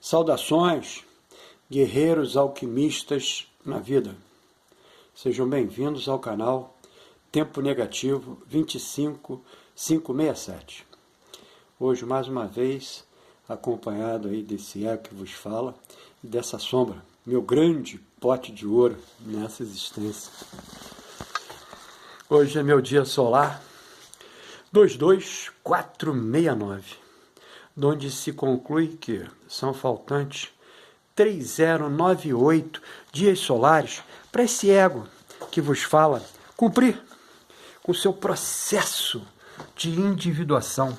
Saudações, guerreiros alquimistas na vida. Sejam bem-vindos ao canal Tempo Negativo 25567. Hoje, mais uma vez, acompanhado aí desse ego que vos fala e dessa sombra, meu grande pote de ouro nessa existência. Hoje é meu dia solar 22469. Onde se conclui que são faltantes 3098 dias solares para esse ego que vos fala cumprir com o seu processo de individuação,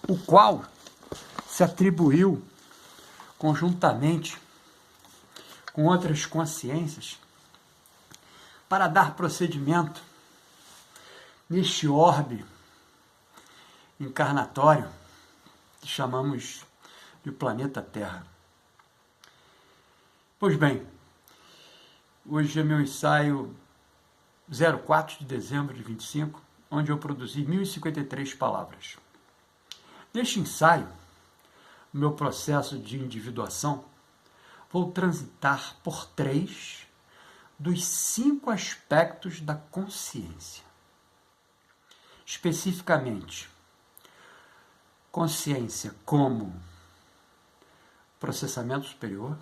o qual se atribuiu conjuntamente com outras consciências para dar procedimento neste orbe encarnatório que chamamos de planeta Terra. Pois bem, hoje é meu ensaio 04 de dezembro de 25, onde eu produzi 1053 palavras. Neste ensaio, no meu processo de individuação, vou transitar por 3 dos 5 aspectos da consciência. Especificamente, consciência como processamento superior,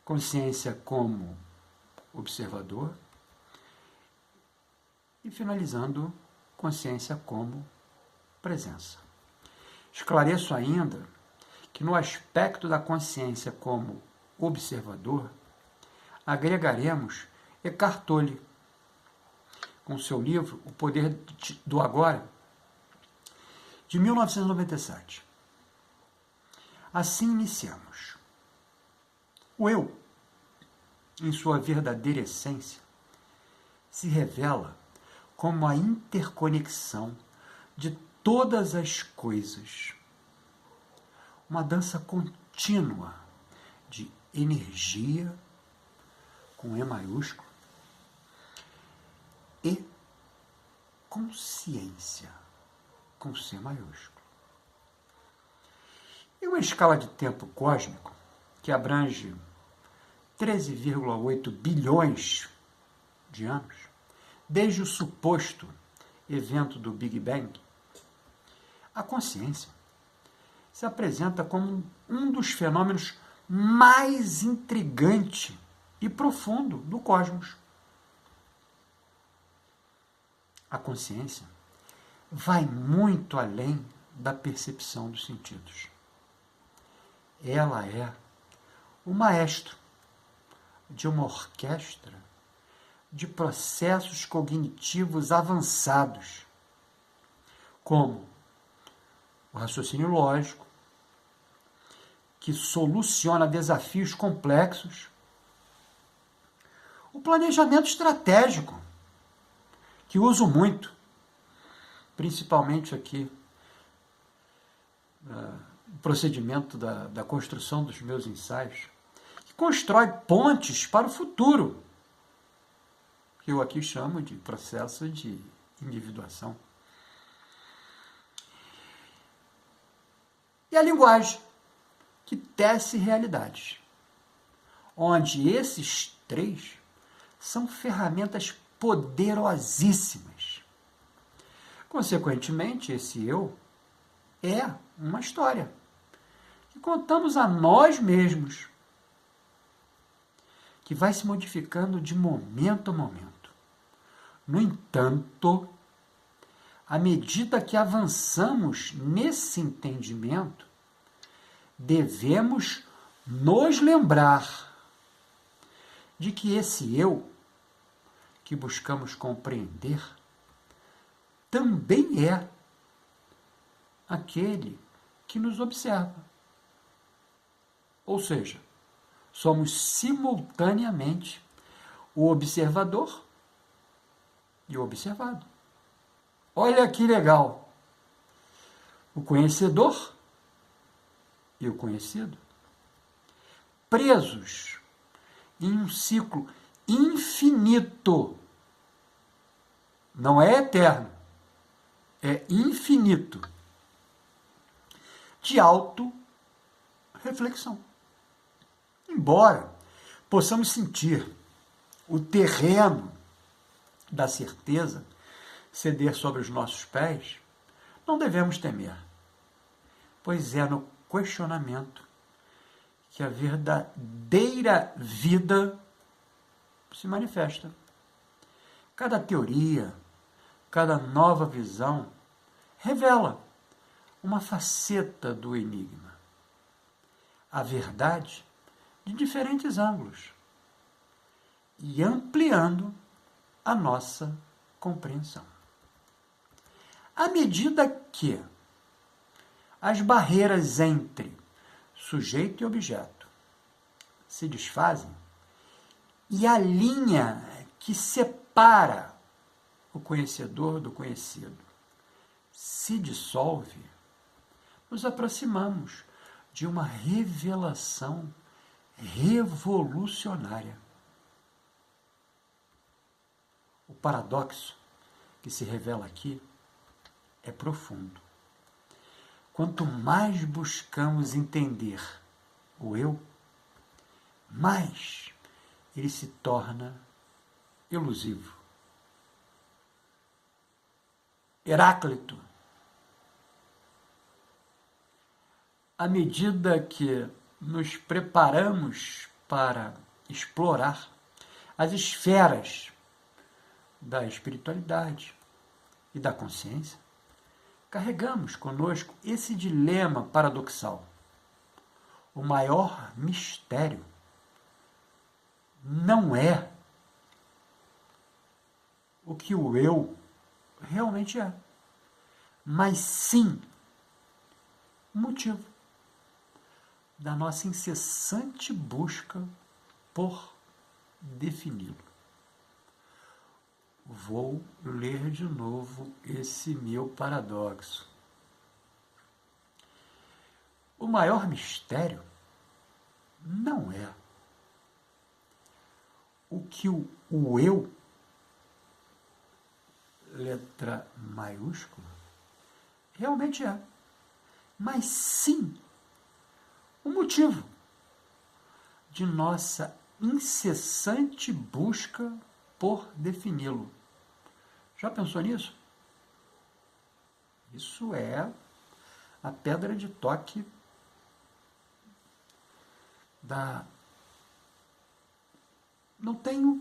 consciência como observador e, finalizando, consciência como presença. Esclareço ainda que no aspecto da consciência como observador, agregaremos Eckhart Tolle, com seu livro O Poder do Agora, de 1997. Assim iniciamos. O eu, em sua verdadeira essência, se revela como a interconexão de todas as coisas. Uma dança contínua de energia, com E maiúsculo, e consciência, com C maiúsculo. Em uma escala de tempo cósmico, que abrange 13,8 bilhões de anos, desde o suposto evento do Big Bang, a consciência se apresenta como um dos fenômenos mais intrigante e profundo do cosmos. A consciência vai muito além da percepção dos sentidos. Ela é o maestro de uma orquestra de processos cognitivos avançados, como o raciocínio lógico, que soluciona desafios complexos, o planejamento estratégico, que uso muito, principalmente aqui, o procedimento da construção dos meus ensaios, que constrói pontes para o futuro, que eu aqui chamo de processo de individuação. E a linguagem, que tece realidades, onde esses 3 são ferramentas poderosíssimas. Consequentemente, esse eu é uma história que contamos a nós mesmos, que vai se modificando de momento a momento. No entanto, à medida que avançamos nesse entendimento, devemos nos lembrar de que esse eu que buscamos compreender também é aquele que nos observa. Ou seja, somos simultaneamente o observador e o observado. Olha que legal! O conhecedor e o conhecido, presos em um ciclo infinito. Não é eterno, é infinito, de reflexão. Embora possamos sentir o terreno da certeza ceder sobre os nossos pés, não devemos temer, pois é no questionamento que a verdadeira vida se manifesta. Cada teoria, cada nova visão revela uma faceta do enigma, a verdade de diferentes ângulos e ampliando a nossa compreensão. À medida que as barreiras entre sujeito e objeto se desfazem e a linha que separa o conhecedor do conhecido se dissolve, nos aproximamos de uma revelação revolucionária. O paradoxo que se revela aqui é profundo. Quanto mais buscamos entender o eu, mais ele se torna elusivo. Heráclito, à medida que nos preparamos para explorar as esferas da espiritualidade e da consciência, carregamos conosco esse dilema paradoxal. O maior mistério não é o que o eu realmente é, mas sim o motivo da nossa incessante busca por defini-lo. Vou ler de novo esse meu paradoxo. O maior mistério não é o que o eu, letra maiúscula, realmente é, mas sim o motivo de nossa incessante busca por defini-lo. Já pensou nisso? Isso é a pedra de toque da... Não tenho,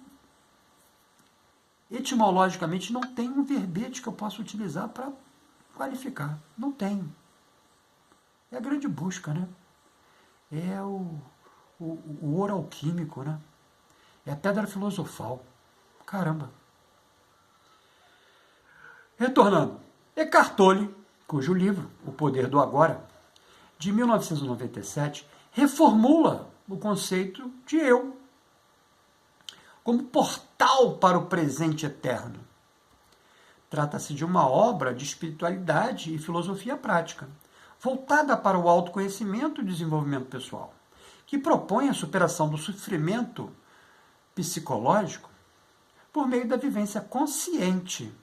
etimologicamente, não tenho um verbete que eu possa utilizar para qualificar. Não tenho. É a grande busca, né? É o ouro alquímico, né? É a pedra filosofal. Caramba! Retornando, Eckhart Tolle, cujo livro O Poder do Agora, de 1997, reformula o conceito de eu como portal para o presente eterno. Trata-se de uma obra de espiritualidade e filosofia prática, voltada para o autoconhecimento e desenvolvimento pessoal, que propõe a superação do sofrimento psicológico por meio da vivência consciente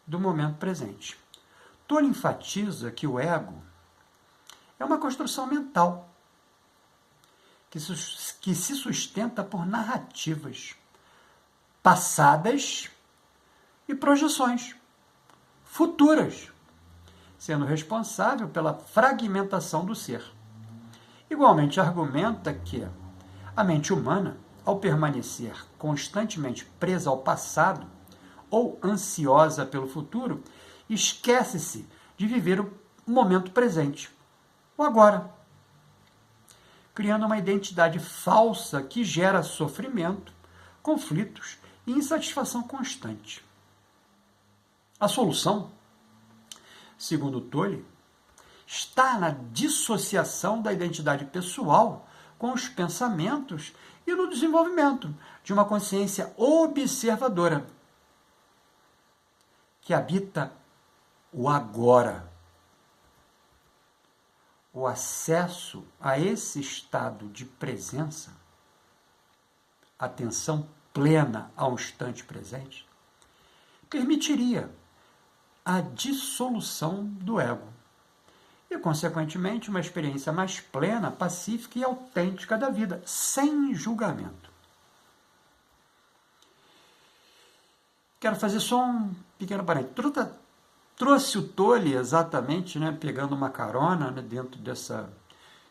do momento presente. Tolle enfatiza que o ego é uma construção mental que se sustenta por narrativas passadas e projeções futuras, sendo responsável pela fragmentação do ser. Igualmente argumenta que a mente humana, ao permanecer constantemente presa ao passado ou ansiosa pelo futuro, esquece-se de viver o momento presente, o agora, criando uma identidade falsa que gera sofrimento, conflitos e insatisfação constante. A solução, segundo Tolle, está na dissociação da identidade pessoal com os pensamentos e no desenvolvimento de uma consciência observadora que habita o agora. O acesso a esse estado de presença, atenção plena ao instante presente, permitiria a dissolução do ego e, consequentemente, uma experiência mais plena, pacífica e autêntica da vida, sem julgamento. Quero fazer só um pequeno parênteses. Trouxe o Tolle exatamente, né, pegando uma carona, né, dentro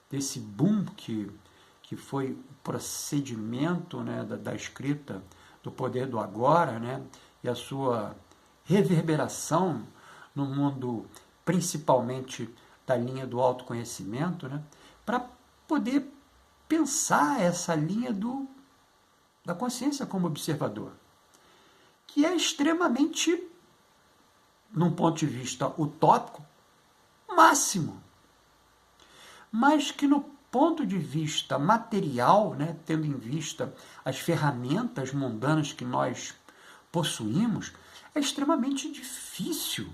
desse boom que foi o procedimento, né, da escrita do Poder do Agora, né, e a sua reverberação no mundo, principalmente da linha do autoconhecimento, né, para poder pensar essa linha da consciência como observador, que é extremamente, num ponto de vista utópico, máximo, mas que no ponto de vista material, né, tendo em vista as ferramentas mundanas que nós possuímos, é extremamente difícil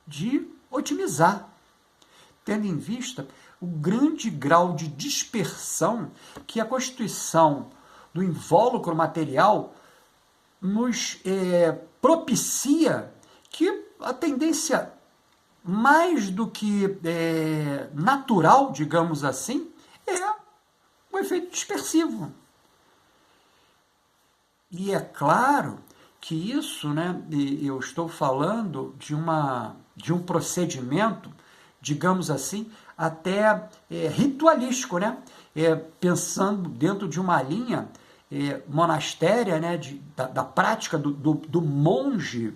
de otimizar, tendo em vista o grande grau de dispersão que a constituição do invólucro material nos propicia, que a tendência mais do que natural, digamos assim, é o efeito dispersivo. E é claro que isso, né, eu estou falando de um procedimento, digamos assim, até ritualístico, né? Pensando dentro de uma linha monastéria, né, da prática do monge,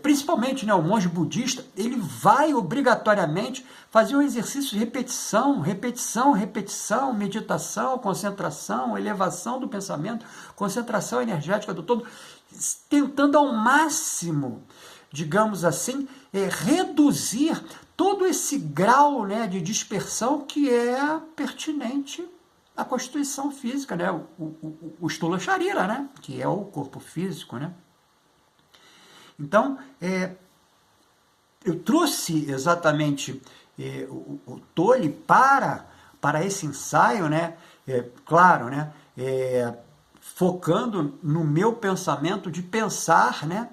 principalmente, né, o monge budista, ele vai obrigatoriamente fazer um exercício de repetição, repetição, repetição, meditação, concentração, elevação do pensamento, concentração energética do todo, tentando ao máximo, digamos assim, reduzir todo esse grau, né, de dispersão que é pertinente à constituição física, né, o Stula Sharira, né, que é o corpo físico, né. Então, eu trouxe exatamente o Tolle para esse ensaio, né, claro, né, focando no meu pensamento de pensar, né,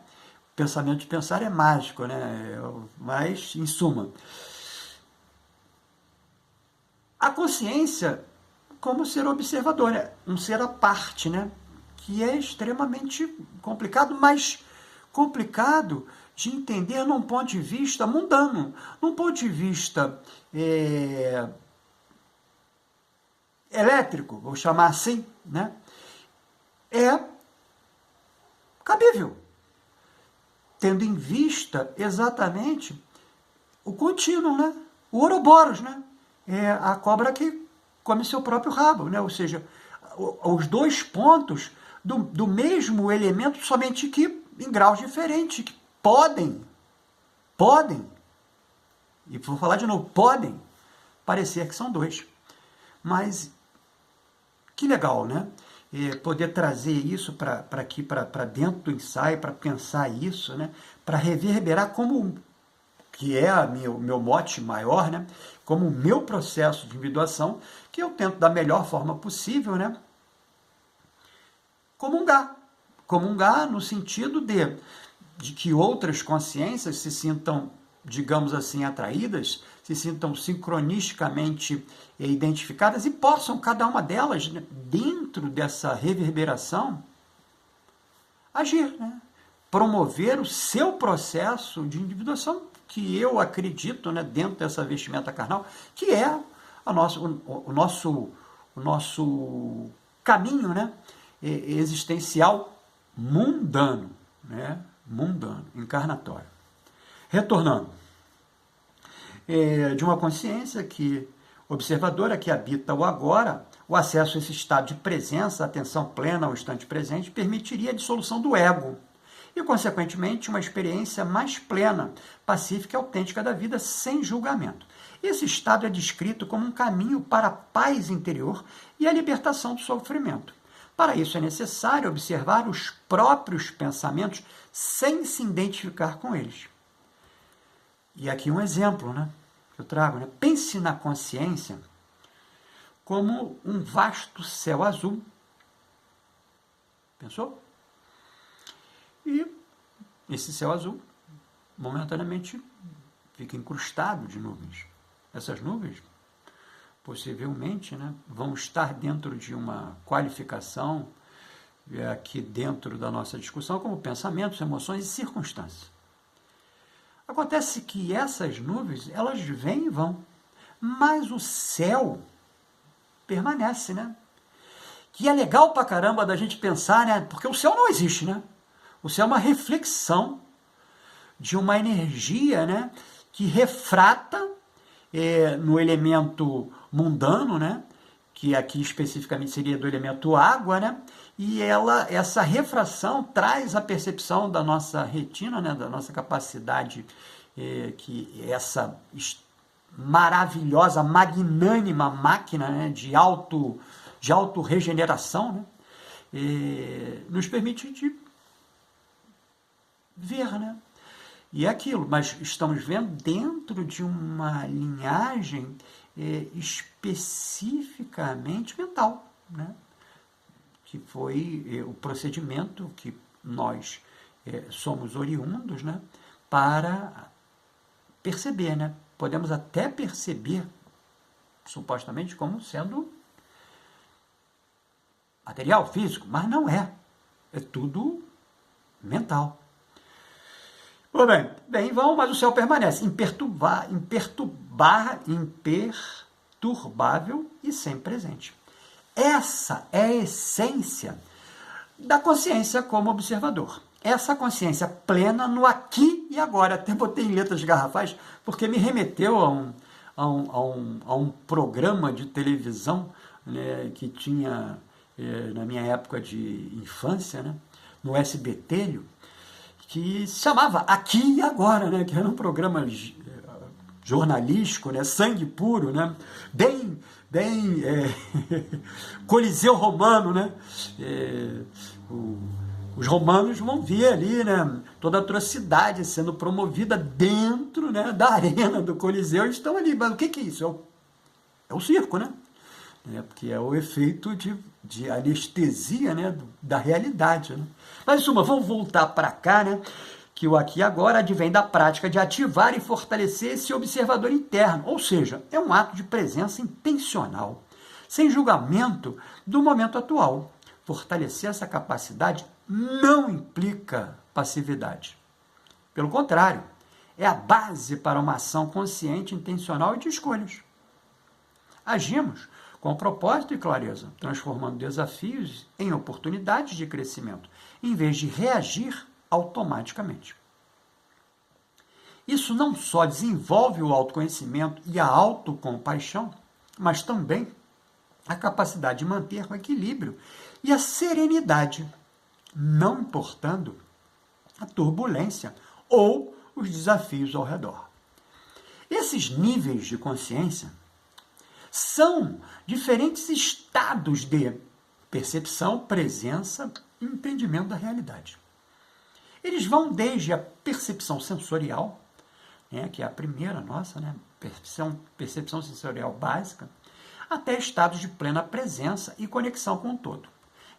o pensamento de pensar é mágico, né, mas, em suma, a consciência como ser observador, né, um ser à parte, né, que é extremamente complicado, mas complicado de entender num ponto de vista mundano, num ponto de vista elétrico, vou chamar assim, né? É cabível, tendo em vista exatamente o contínuo, né? O Ouroboros, né? É a cobra que come seu próprio rabo, né? Ou seja, os dois pontos do mesmo elemento, somente que em graus diferentes, que podem, e vou falar de novo, podem parecer que são dois. Mas que legal, né? Poder trazer isso para aqui, para dentro do ensaio, para pensar isso, né? Para reverberar como, que é o meu mote maior, né? Como o meu processo de individuação, que eu tento da melhor forma possível, né? Comungar no sentido de que outras consciências se sintam, digamos assim, atraídas, se sintam sincronisticamente identificadas e possam, cada uma delas, né, dentro dessa reverberação, agir, né? Promover o seu processo de individuação, que eu acredito, né, dentro dessa vestimenta carnal, que é o nosso caminho, né, existencial mundano, né? Mundano, encarnatório. Retornando, de uma consciência observadora que habita o agora, o acesso a esse estado de presença, atenção plena ao instante presente, permitiria a dissolução do ego e, consequentemente, uma experiência mais plena, pacífica e autêntica da vida, sem julgamento. Esse estado é descrito como um caminho para a paz interior e a libertação do sofrimento. Para isso é necessário observar os próprios pensamentos sem se identificar com eles. E aqui um exemplo, né, que eu trago, né? Pense na consciência como um vasto céu azul. Pensou? E esse céu azul, momentaneamente, fica incrustado de nuvens. Essas nuvens, possivelmente, né, vão estar dentro de uma qualificação aqui dentro da nossa discussão como pensamentos, emoções e circunstâncias. Acontece que essas nuvens, elas vêm e vão, mas o céu permanece, né? Que é legal pra caramba da gente pensar, né? Porque o céu não existe, né? O céu é uma reflexão de uma energia, né? Que refrata no elemento mundano, né? Que aqui especificamente seria do elemento água, né? E essa refração traz a percepção da nossa retina, né? Da nossa capacidade, que essa maravilhosa, magnânima máquina, né? de autorregeneração, né? Nos permite de ver, né? E é aquilo, mas estamos vendo dentro de uma linhagem especificamente mental, né? Que foi o procedimento que nós somos oriundos, né? Para perceber, né? Podemos até perceber, supostamente, como sendo material, físico, mas não é. É tudo mental. Tudo bem, bem vão, mas o céu permanece imperturbável e sempre presente. Essa é a essência da consciência como observador. Essa consciência plena no aqui e agora. Até botei em letras garrafais, porque me remeteu a um programa de televisão, né, que tinha na minha época de infância, né, no SBT, que se chamava Aqui e Agora, né? Que era um programa jornalístico, né? Sangue puro, né? Bem Coliseu Romano, né? Os romanos vão ver ali, né? Toda a atrocidade sendo promovida dentro, né? Da arena do Coliseu, e estão ali. Mas o que é isso? É o circo, né? Porque é o efeito de anestesia, né, da realidade. Né? Mas, em suma, vamos voltar para cá, né, que o aqui e agora advém da prática de ativar e fortalecer esse observador interno, ou seja, é um ato de presença intencional, sem julgamento do momento atual. Fortalecer essa capacidade não implica passividade. Pelo contrário, é a base para uma ação consciente, intencional e de escolhas. Agimos com propósito e clareza, transformando desafios em oportunidades de crescimento, em vez de reagir automaticamente. Isso não só desenvolve o autoconhecimento e a autocompaixão, mas também a capacidade de manter o equilíbrio e a serenidade, não importando a turbulência ou os desafios ao redor. Esses níveis de consciência são diferentes estados de percepção, presença e entendimento da realidade. Eles vão desde a percepção sensorial, né, que é a primeira nossa, né, percepção sensorial básica, até estados de plena presença e conexão com o todo.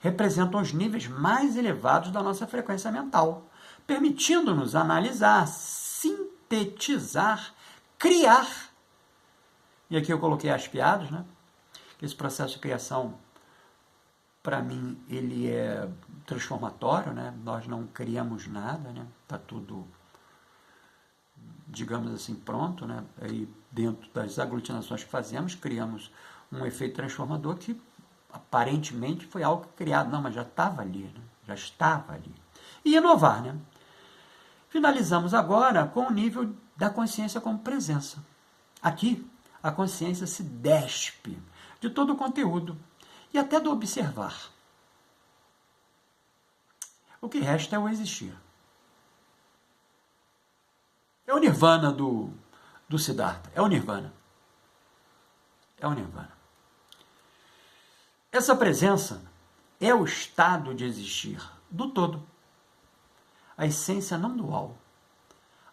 Representam os níveis mais elevados da nossa frequência mental, permitindo-nos analisar, sintetizar, criar. E aqui eu coloquei as piadas, né? Esse processo de criação, para mim, ele é transformatório, né? Nós não criamos nada, né? Está tudo, digamos assim, pronto, né? Aí, dentro das aglutinações que fazemos, criamos um efeito transformador que, aparentemente, foi algo criado. Não, mas já estava ali, né? Já estava ali. E inovar, né? Finalizamos agora com o nível da consciência como presença. Aqui, a consciência se despe de todo o conteúdo e até do observar. O que resta é o existir. É o nirvana do Siddhartha. É o nirvana. É o nirvana. Essa presença é o estado de existir do todo. A essência não dual.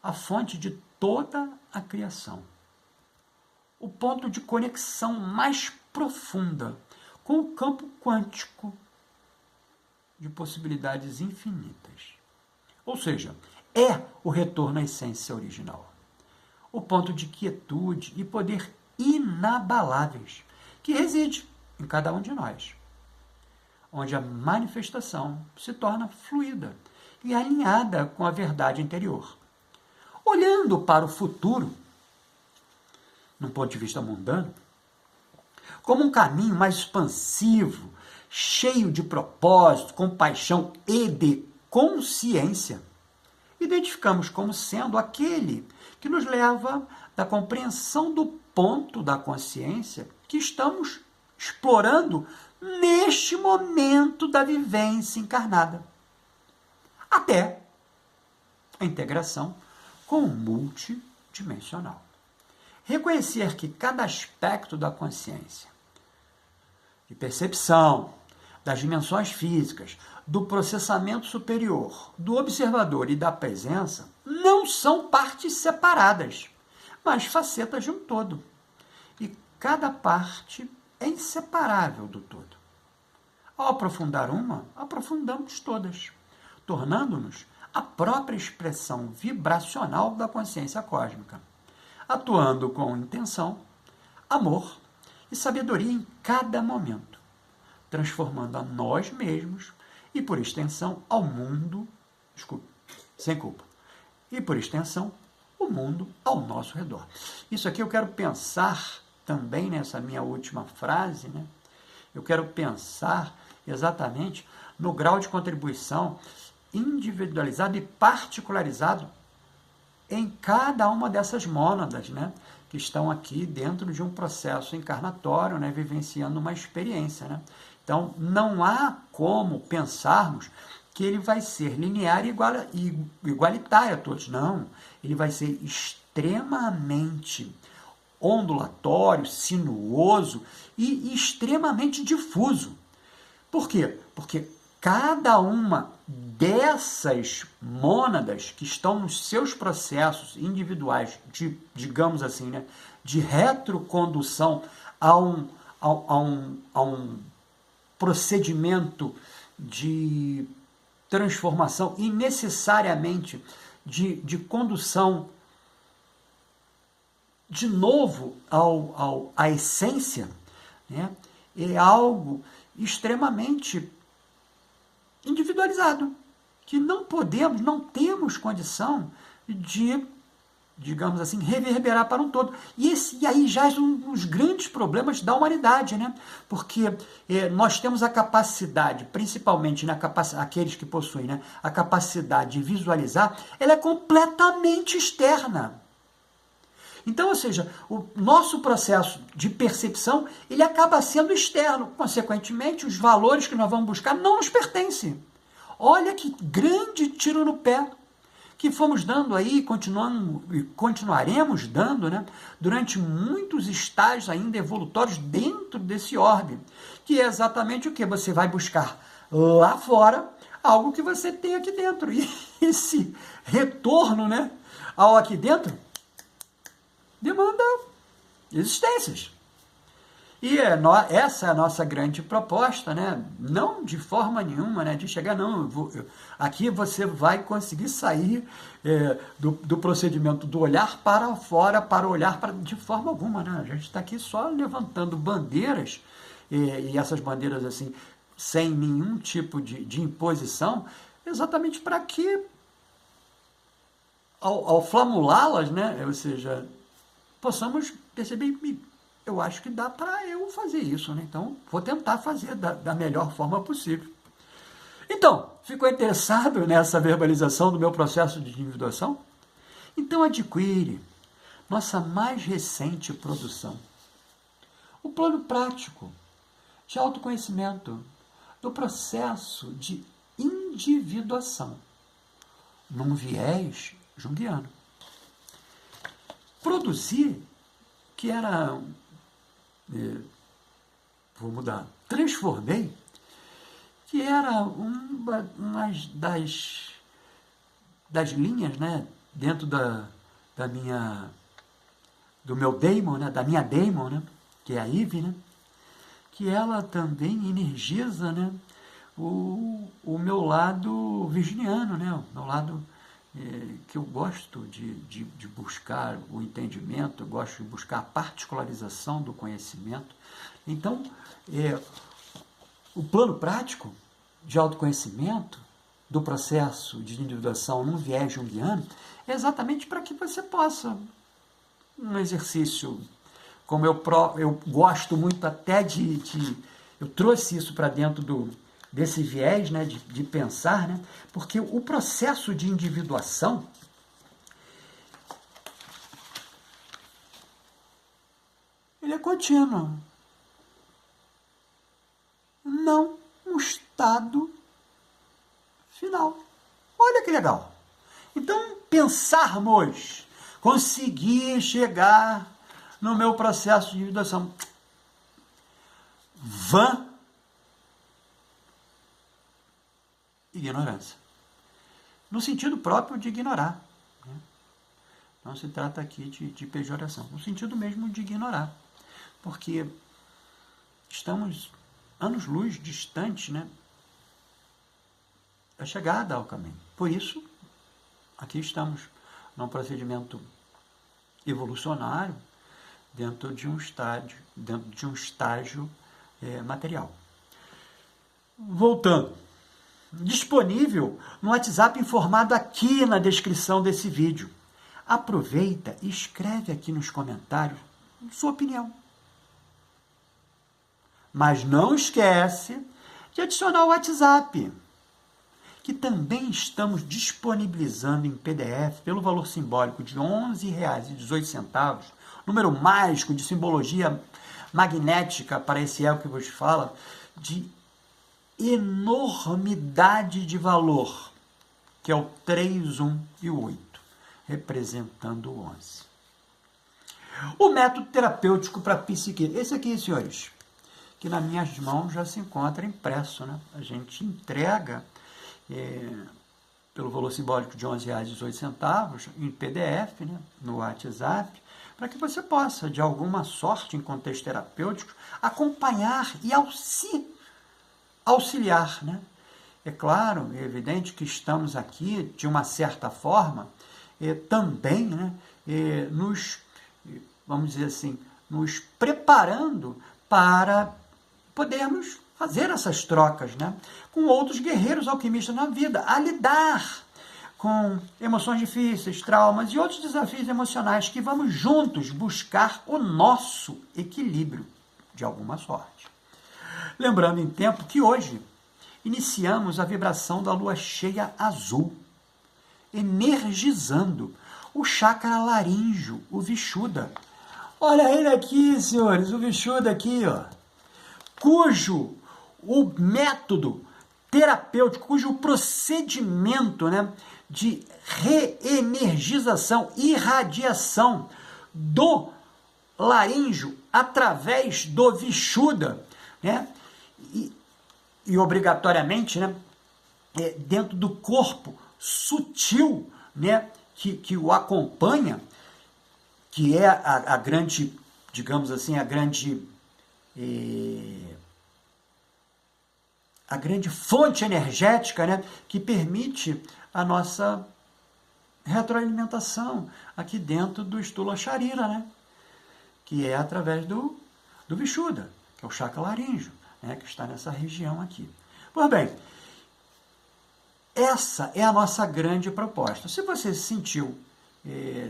A fonte de toda a criação. O ponto de conexão mais profunda com o campo quântico de possibilidades infinitas. Ou seja, é o retorno à essência original. O ponto de quietude e poder inabaláveis, que reside em cada um de nós, onde a manifestação se torna fluida e alinhada com a verdade interior. Olhando para o futuro, num ponto de vista mundano, como um caminho mais expansivo, cheio de propósito, compaixão e de consciência, identificamos como sendo aquele que nos leva da compreensão do ponto da consciência que estamos explorando neste momento da vivência encarnada, até a integração com o multidimensional. Reconhecer que cada aspecto da consciência, de percepção, das dimensões físicas, do processamento superior, do observador e da presença, não são partes separadas, mas facetas de um todo. E cada parte é inseparável do todo. Ao aprofundar uma, aprofundamos todas, tornando-nos a própria expressão vibracional da consciência cósmica, atuando com intenção, amor e sabedoria em cada momento, transformando a nós mesmos e, por extensão, ao mundo, sem culpa, e, por extensão, o mundo ao nosso redor. Isso aqui eu quero pensar também nessa minha última frase, né? Eu quero pensar exatamente no grau de contribuição individualizado e particularizado em cada uma dessas mônadas, né, que estão aqui dentro de um processo encarnatório, né, vivenciando uma experiência, né? Então, não há como pensarmos que ele vai ser linear e igualitário a todos. Não, ele vai ser extremamente ondulatório, sinuoso e extremamente difuso. Por quê? Porque cada uma dessas mônadas que estão nos seus processos individuais de, digamos assim, né, de retrocondução a um procedimento de transformação e necessariamente de condução de novo à essência, né, é algo extremamente individualizado, que não temos condição de, digamos assim, reverberar para um todo. E aí já é um dos grandes problemas da humanidade, né? Porque nós temos a capacidade, principalmente aqueles que possuem, né, a capacidade de visualizar, ela é completamente externa. Então, ou seja, o nosso processo de percepção, ele acaba sendo externo. Consequentemente, os valores que nós vamos buscar não nos pertencem. Olha que grande tiro no pé que fomos dando aí, continuaremos dando, né, durante muitos estágios ainda evolutórios dentro desse orbe, que é exatamente o que? Você vai buscar lá fora algo que você tem aqui dentro. E esse retorno, né, ao aqui dentro demanda existências. E essa é a nossa grande proposta, né? Não de forma nenhuma, né, de chegar, não, aqui você vai conseguir sair do procedimento do olhar para fora, para olhar para, de forma alguma, né? A gente está aqui só levantando bandeiras, e essas bandeiras assim, sem nenhum tipo de imposição, exatamente para que, ao flamulá-las, né, ou seja, possamos perceber, eu acho que dá para eu fazer isso, né? Então, vou tentar fazer da melhor forma possível. Então, ficou interessado nessa verbalização do meu processo de individuação? Então, adquire nossa mais recente produção. O plano prático de autoconhecimento do processo de individuação, num viés junguiano. Produzir, que era, vou mudar, transformei, que era uma das linhas, né, dentro do meu daemon, né, da minha daemon, né, que é a Eve, né, que ela também energiza, né, o meu lado virginiano, né, o meu lado que eu gosto de buscar o entendimento, eu gosto de buscar a particularização do conhecimento. Então, o plano prático de autoconhecimento, do processo de individuação num viés junguiano, é exatamente para que você possa, um exercício, como eu gosto muito até eu trouxe isso para dentro desse viés, né, de pensar, né, porque o processo de individuação ele é contínuo, não um estado final. Olha que legal. Então, pensarmos, conseguir chegar no meu processo de individuação, vã ignorância. No sentido próprio de ignorar. Né? Não se trata aqui de pejoração. No sentido mesmo de ignorar. Porque estamos anos-luz distantes, né, da chegada ao caminho. Por isso, aqui estamos num procedimento evolucionário dentro de um estágio material. Voltando. Disponível no WhatsApp informado aqui na descrição desse vídeo. Aproveita e escreve aqui nos comentários sua opinião. Mas não esquece de adicionar o WhatsApp, que também estamos disponibilizando em PDF pelo valor simbólico de R$ 11,18, número mágico de simbologia magnética para esse ego que vos fala, de enormidade de valor, que é o 3, 1 e o 8, representando o 11. O método terapêutico para psique, esse aqui, senhores, que nas minhas mãos já se encontra impresso, né? A gente entrega pelo valor simbólico de R$ 11,18 em PDF, né? No WhatsApp, para que você possa, de alguma sorte, em contexto terapêutico, acompanhar e auxiliar, né? É claro, é evidente que estamos aqui, de uma certa forma, também, né, vamos dizer assim, nos preparando para podermos fazer essas trocas, né, com outros guerreiros alquimistas na vida, a lidar com emoções difíceis, traumas e outros desafios emocionais que vamos juntos buscar o nosso equilíbrio, de alguma sorte. Lembrando em tempo que hoje iniciamos a vibração da lua cheia azul, energizando o chakra laríngeo, o Vishuddha. Olha ele aqui, senhores, o Vishuddha aqui, ó, cujo o método terapêutico, cujo procedimento, né, de reenergização, irradiação do laríngeo através do Vishuddha, né, e obrigatoriamente, né, dentro do corpo sutil, né, que o acompanha, que é a grande, digamos assim, a grande fonte energética, né, que permite a nossa retroalimentação aqui dentro do Stula Sharira, né, que é através do Vishuddha, que é o chakra laríngeo, né, que está nessa região aqui. Pois bem, essa é a nossa grande proposta. Se você se sentiu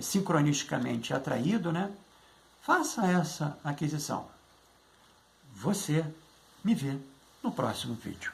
sincronisticamente atraído, né, faça essa aquisição. Você me vê no próximo vídeo.